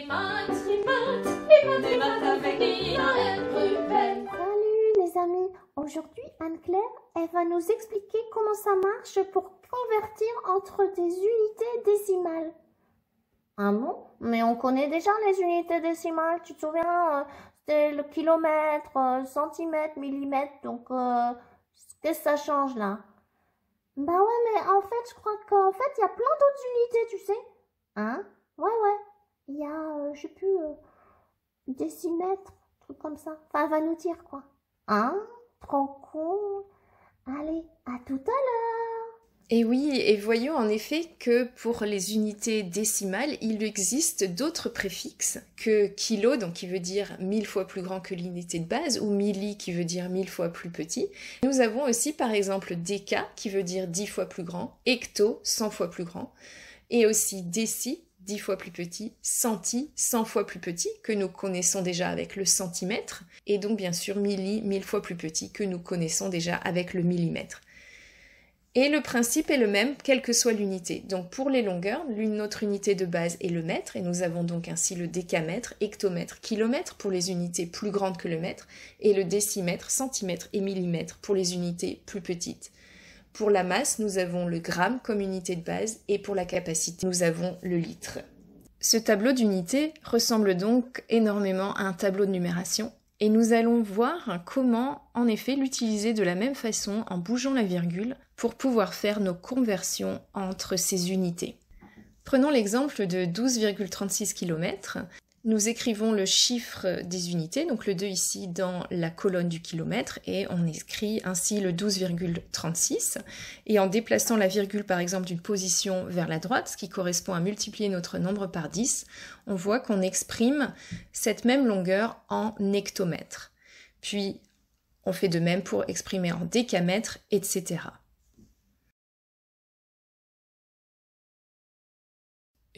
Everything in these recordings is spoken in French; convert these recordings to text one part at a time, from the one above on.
Les maths avec Ina et Ruben. Salut les amis, aujourd'hui Anne-Claire, elle va nous expliquer comment ça marche pour convertir entre des unités décimales. Ah bon? Mais on connaît déjà les unités décimales, tu te souviens, c'était le kilomètre, centimètre, millimètre, donc qu'est-ce que ça change là? Bah ouais, mais en fait, je crois qu'en fait, il y a plein d'autres unités, tu sais. Hein? Ouais, il y a, je sais plus, décimètre, truc comme ça. Enfin, elle va nous dire quoi. Hein? Trop cool. Allez, à tout à l'heure. Et oui, et voyons en effet que pour les unités décimales, il existe d'autres préfixes que kilo, donc qui veut dire 1000 fois plus grand que l'unité de base, ou milli qui veut dire 1000 fois plus petit. Nous avons aussi par exemple déca qui veut dire 10 fois plus grand, hecto 100 fois plus grand, et aussi déci 10 fois plus petit, centi 100 fois plus petit, que nous connaissons déjà avec le centimètre, et donc bien sûr milli 1000 fois plus petit, que nous connaissons déjà avec le millimètre. Et le principe est le même, quelle que soit l'unité. Donc pour les longueurs, notre unité de base est le mètre, et nous avons donc ainsi le décamètre, hectomètre, kilomètre pour les unités plus grandes que le mètre, et le décimètre, centimètre et millimètre pour les unités plus petites. Pour la masse, nous avons le gramme comme unité de base, et pour la capacité, nous avons le litre. Ce tableau d'unités ressemble donc énormément à un tableau de numération, et nous allons voir comment, en effet, l'utiliser de la même façon en bougeant la virgule pour pouvoir faire nos conversions entre ces unités. Prenons l'exemple de 12,36 km. Nous écrivons le chiffre des unités, donc le 2 ici dans la colonne du kilomètre, et on écrit ainsi le 12,36. Et en déplaçant la virgule par exemple d'une position vers la droite, ce qui correspond à multiplier notre nombre par 10, on voit qu'on exprime cette même longueur en hectomètres. Puis on fait de même pour exprimer en décamètres, etc.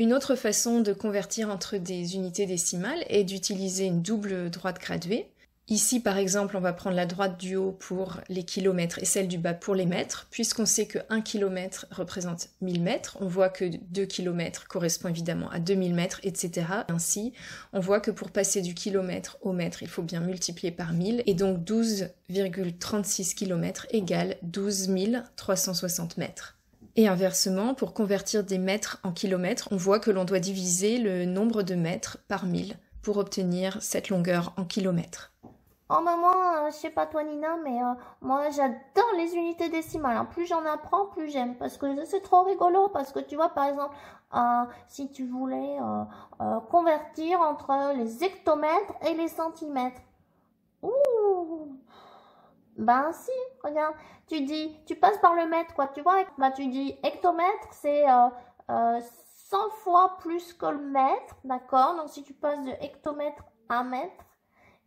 Une autre façon de convertir entre des unités décimales est d'utiliser une double droite graduée. Ici, par exemple, on va prendre la droite du haut pour les kilomètres et celle du bas pour les mètres. Puisqu'on sait que 1 km représente 1000 mètres, on voit que 2 km correspond évidemment à 2000 mètres, etc. Ainsi, on voit que pour passer du kilomètre au mètre, il faut bien multiplier par 1000. Et donc 12,36 km égale 12 360 mètres. Et inversement, pour convertir des mètres en kilomètres, on voit que l'on doit diviser le nombre de mètres par 1000 pour obtenir cette longueur en kilomètres. Oh maman, je sais pas toi Nina, mais moi j'adore les unités décimales. Hein. Plus j'en apprends, plus j'aime. Parce que c'est trop rigolo. Parce que tu vois, par exemple, si tu voulais convertir entre les hectomètres et les centimètres. Ouh! Ben si, regarde, tu passes par le mètre, quoi, tu vois, bah tu dis hectomètre, c'est 100 fois plus que le mètre, d'accord? Donc si tu passes de hectomètre à mètre,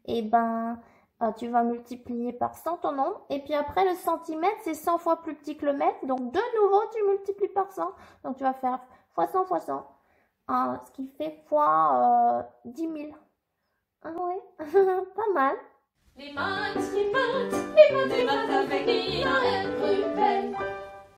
et ben tu vas multiplier par 100 ton nombre, et puis après le centimètre, c'est 100 fois plus petit que le mètre, donc de nouveau tu multiplies par 100, donc tu vas faire fois 100 fois 100, ce qui fait fois 10 000. Ah oui, pas mal. Les maths avec Ina et Ruben.